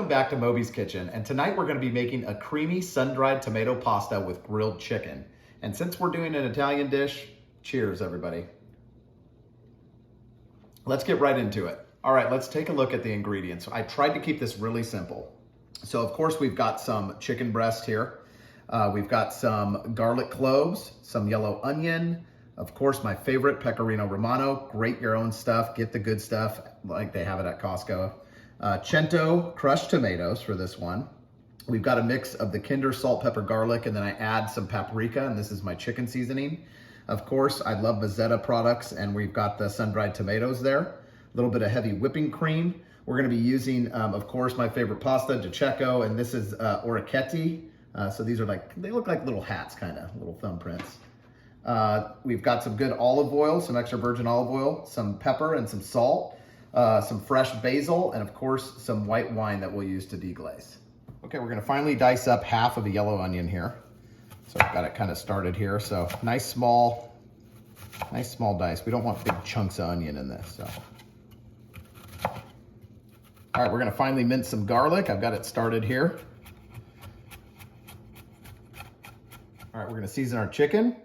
Welcome back to Moby's Kitchen, and tonight we're going to be making a creamy sun-dried tomato pasta with grilled chicken. And since we're doing an Italian dish, cheers everybody. Let's get right into it. All right, let's take a look at the ingredients. I tried to keep this really simple. So of course we've got some chicken breast here. We've got some garlic cloves, some yellow onion, of course my favorite, Pecorino Romano. Grate your own stuff, get the good stuff like they have it at Costco. Cento crushed tomatoes for this one. We've got a mix of the Kosher Salt, pepper, garlic, and then I add some paprika, and this is my chicken seasoning. Of course, I love Mezzetta products, and we've got the sun-dried tomatoes there. A little bit of heavy whipping cream. We're gonna be using, of course, my favorite pasta, Cecco, and this is Orecchiette. So these are like, they look like little hats, kind of, little thumbprints. We've got some good olive oil, some extra virgin olive oil, some pepper and some salt. Some fresh basil, and of course, some white wine that we'll use to deglaze. Okay, we're gonna finally dice up half of a yellow onion here. So I've got it kind of started here. So nice small dice. We don't want big chunks of onion in this, so. All right, we're gonna finally mince some garlic. I've got it started here. All right, we're gonna season our chicken. A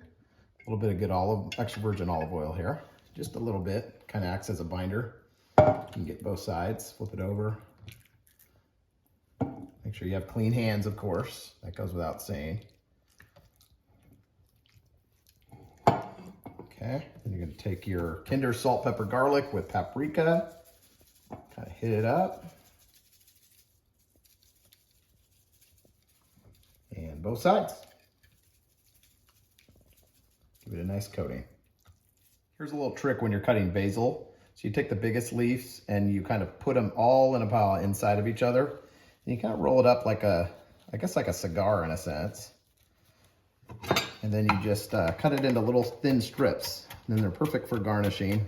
little bit of good extra virgin olive oil here. Just a little bit, kind of acts as a binder. You can get both sides, flip it over. Make sure you have clean hands, of course. That goes without saying. Okay, then you're gonna take your Kosher Salt, pepper, garlic with paprika. Kind of hit it up. And both sides. Give it a nice coating. Here's a little trick when you're cutting basil. So you take the biggest leaves and you kind of put them all in a pile inside of each other. And you kind of roll it up like I guess like a cigar in a sense. And then you just cut it into little thin strips. And then they're perfect for garnishing.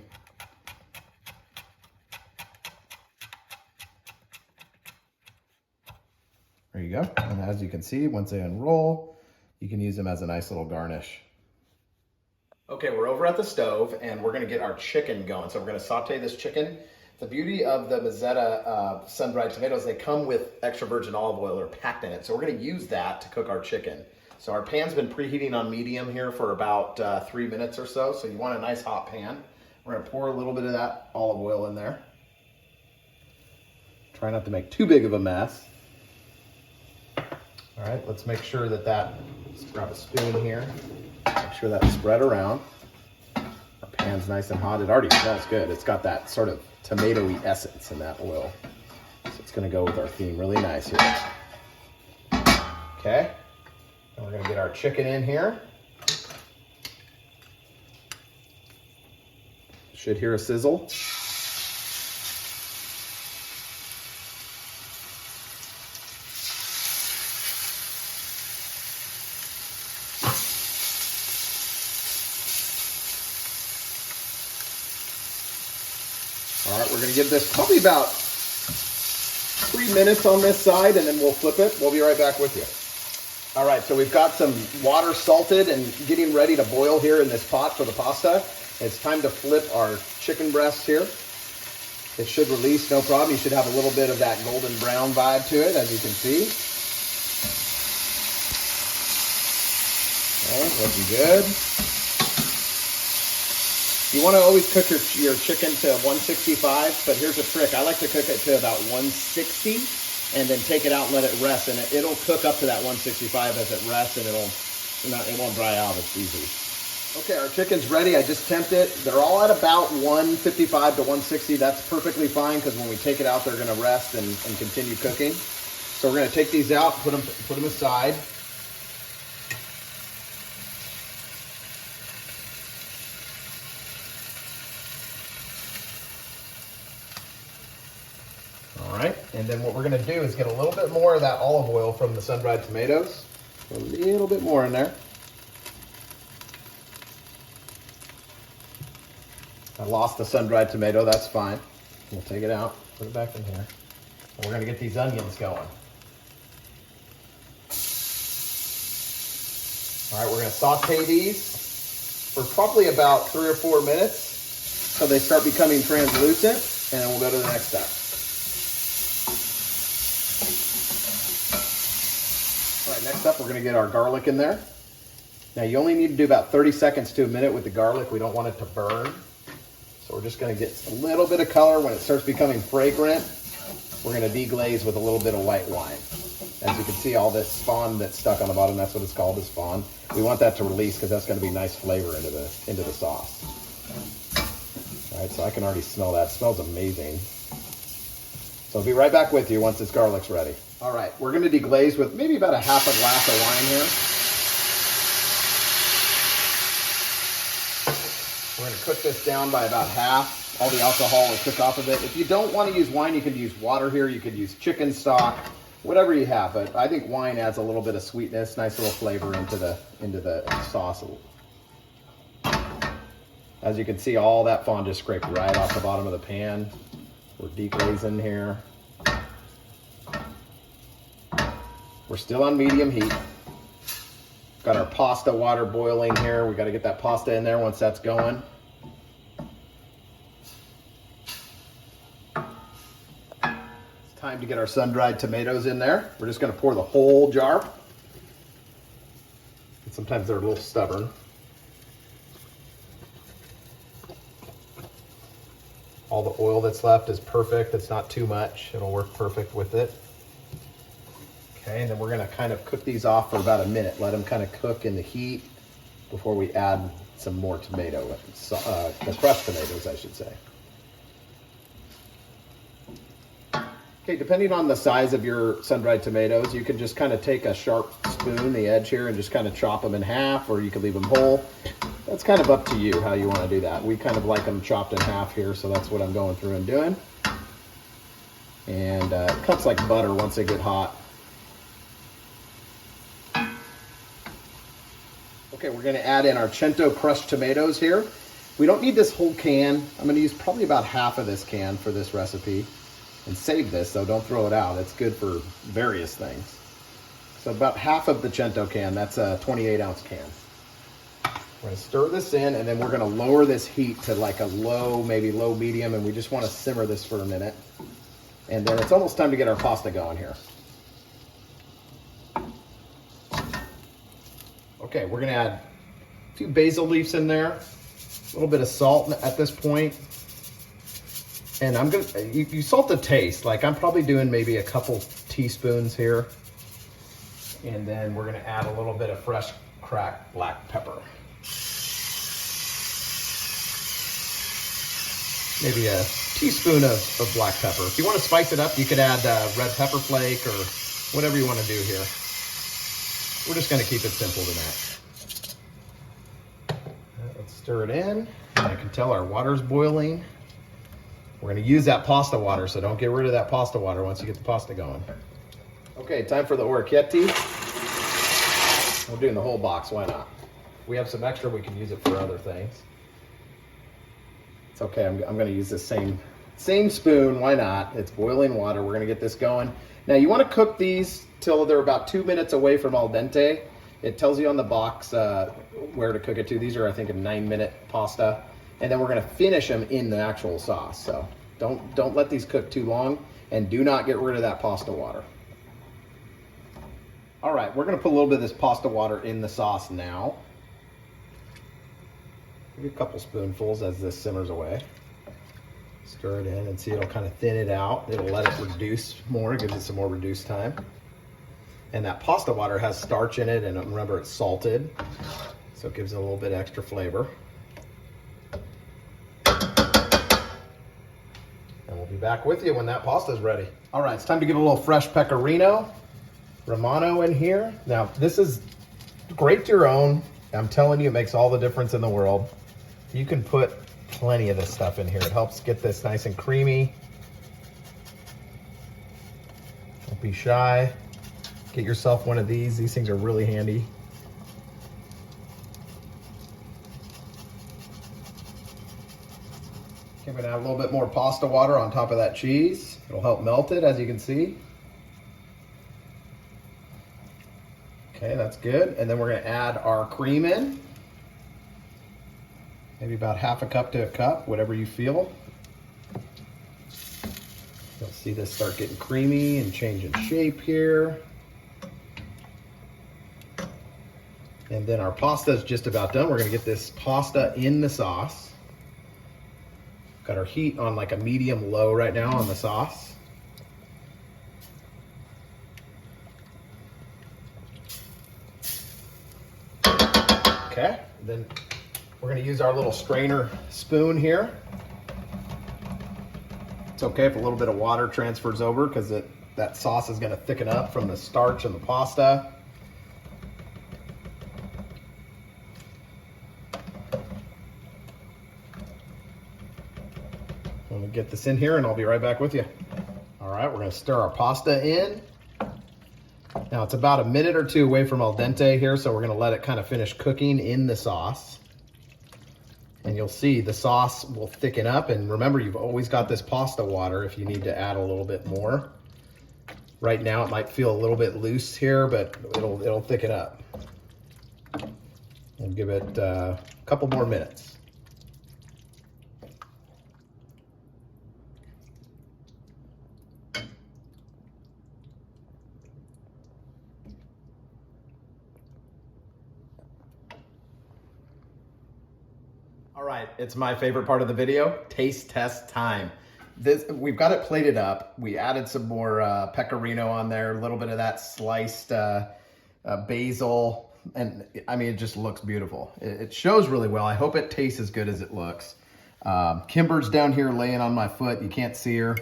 There you go. And as you can see, once they unroll, you can use them as a nice little garnish. Okay, we're over at the stove and we're gonna get our chicken going. So we're gonna saute this chicken. The beauty of the Mezzetta sun-dried tomatoes, they come with extra virgin olive oil or packed in it. So we're gonna use that to cook our chicken. So our pan's been preheating on medium here for about 3 minutes or so. So you want a nice hot pan. We're gonna pour a little bit of that olive oil in there. Try not to make too big of a mess. All right, let's make sure let's grab a spoon here. Make sure that's spread around. Our pan's nice and hot. It already smells good. It's got that sort of tomatoey essence in that oil. So it's gonna go with our theme really nice here. Okay, and we're gonna get our chicken in here. Should hear a sizzle. All right, we're gonna give this probably about 3 minutes on this side and then we'll flip it. We'll be right back with you. All right, so we've got some water salted and getting ready to boil here in this pot for the pasta. It's time to flip our chicken breast here. It should release, no problem. You should have a little bit of that golden brown vibe to it, as you can see. Okay, looking good. You want to always cook your chicken to 165, but here's a trick. I like to cook it to about 160 and then take it out and let it rest, and it'll cook up to that 165 as it rests, and it won't dry out as easy. Okay, our chicken's ready. I just temped it. They're all at about 155 to 160. That's perfectly fine because when we take it out, they're going to rest and continue cooking. So we're going to take these out, put them aside. All right, and then what we're gonna do is get a little bit more of that olive oil from the sun-dried tomatoes. A little bit more in there. I lost the sun-dried tomato, that's fine. We'll take it out, put it back in here. And we're gonna get these onions going. All right, we're gonna saute these for probably about 3 or 4 minutes so they start becoming translucent, and then we'll go to the next step. right, next up, we're gonna get our garlic in there. Now you only need to do about 30 seconds to a minute with the garlic. We don't want it to burn. So we're just gonna get a little bit of color. When it starts becoming fragrant, we're gonna deglaze with a little bit of white wine. As you can see, all this spawn that's stuck on the bottom, that's what it's called, the spawn. We want that to release because that's gonna be nice flavor into the sauce. All right, so I can already smell that. It smells amazing. So I'll be right back with you once this garlic's ready. All right, we're gonna deglaze with maybe about a half a glass of wine here. We're gonna cook this down by about half. All the alcohol will cook off of it. If you don't want to use wine, you could use water here. You could use chicken stock, whatever you have. But I think wine adds a little bit of sweetness, nice little flavor into the sauce. As you can see, all that fond just scraped right off the bottom of the pan. We're deglazing here. We're still on medium heat. Got our pasta water boiling here. We got to get that pasta in there once that's going. It's time to get our sun-dried tomatoes in there. We're just going to pour the whole jar. And sometimes they're a little stubborn. All the oil that's left is perfect. It's not too much. It'll work perfect with it. Okay, and then we're gonna kind of cook these off for about a minute. Let them kind of cook in the heat before we add some more tomato, the crushed tomatoes, I should say. Okay, depending on the size of your sun-dried tomatoes, you can just kind of take a sharp spoon, the edge here, and just kind of chop them in half, or you can leave them whole. That's kind of up to you how you want to do that. We kind of like them chopped in half here, so that's what I'm going through and doing. And it cuts like butter once they get hot. Okay, we're going to add in our Cento crushed tomatoes here. We don't need this whole can. I'm going to use probably about half of this can for this recipe. And save this, though, don't throw it out. It's good for various things. So about half of the Cento can, that's a 28-ounce can. We're going to stir this in, and then we're going to lower this heat to like a low, maybe low medium, and we just want to simmer this for a minute. And then it's almost time to get our pasta going here. Okay, we're going to add a few basil leaves in there, a little bit of salt at this point. And I'm going to, you salt the taste. Like I'm probably doing maybe a couple teaspoons here. And then we're going to add a little bit of fresh cracked black pepper. Maybe a teaspoon of black pepper. If you want to spice it up, you could add red pepper flake or whatever you want to do here. We're just going to keep it simple tonight. Let's stir it in. I can tell our water's boiling. We're going to use that pasta water, so don't get rid of that pasta water once you get the pasta going. Okay, time for the Orecchiette. We're doing the whole box, why not? If we have some extra, we can use it for other things. It's okay, I'm going to use this same spoon, why not? It's boiling water, we're going to get this going. Now you want to cook these till they're about 2 minutes away from al dente. It tells you on the box where to cook it to. These are, I think, a 9-minute pasta. And then we're going to finish them in the actual sauce. So don't let these cook too long, and do not get rid of that pasta water. All right, we're going to put a little bit of this pasta water in the sauce now. Maybe a couple spoonfuls as this simmers away. Stir it in and see, it'll kind of thin it out. It'll let it reduce more, gives it some more reduced time. And that pasta water has starch in it, and remember, it's salted, so it gives it a little bit extra flavor. And we'll be back with you when that pasta is ready. All right, it's time to get a little fresh Pecorino Romano in here. Now, this is grate your own. I'm telling you, it makes all the difference in the world. You can put plenty of this stuff in here. It helps get this nice and creamy. Don't be shy. Get yourself one of these. These things are really handy. Okay, I'm gonna add a little bit more pasta water on top of that cheese. It'll help melt it, as you can see. Okay, that's good. And then we're gonna add our cream in. Maybe about half a cup to a cup, whatever you feel. You'll see this start getting creamy and changing shape here. And then our pasta is just about done. We're gonna get this pasta in the sauce. Got our heat on like a medium low right now on the sauce. Okay, then we're gonna use our little strainer spoon here. It's okay if a little bit of water transfers over because that sauce is gonna thicken up from the starch and the pasta. I'm gonna get this in here and I'll be right back with you. All right, we're gonna stir our pasta in. Now it's about a minute or two away from al dente here, so we're gonna let it kind of finish cooking in the sauce. And you'll see the sauce will thicken up, and remember, you've always got this pasta water if you need to add a little bit more. Right now it might feel a little bit loose here, but it'll thicken up. We'll give it a couple more minutes. All right, it's my favorite part of the video, taste test time. We've got it plated up. We added some more pecorino on there, a little bit of that sliced basil, and I mean, it just looks beautiful. It shows really well. I hope it tastes as good as it looks. Kimber's down here laying on my foot. You can't see her,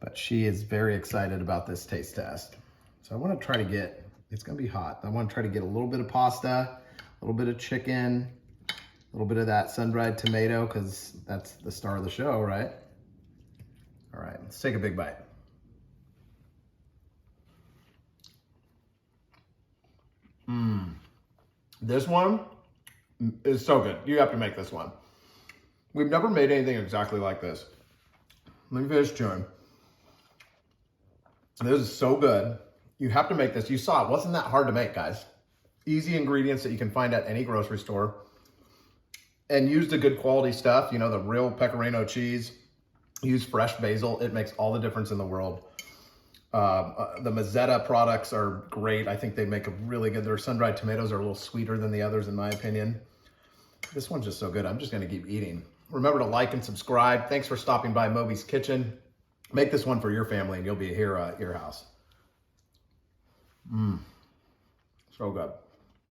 but she is very excited about this taste test. So I want to try to get, it's gonna be hot. I want to try to get a little bit of pasta, a little bit of chicken, a little bit of that sun-dried tomato, because that's the star of the show, right? All right, let's take a big bite. This one is so good. You have to make this one. We've never made anything exactly like this. Let me finish chewing. This is so good. You have to make this. You saw it wasn't that hard to make, guys. Easy ingredients that you can find at any grocery store. And use the good quality stuff, you know, the real pecorino cheese. Use fresh basil. It makes all the difference in the world. The Mezzetta products are great. I think they make a really good, their sun-dried tomatoes are a little sweeter than the others in my opinion. This one's just so good. I'm just gonna keep eating. Remember to like and subscribe. Thanks for stopping by Moby's Kitchen. Make this one for your family and you'll be a hero at your house. So good.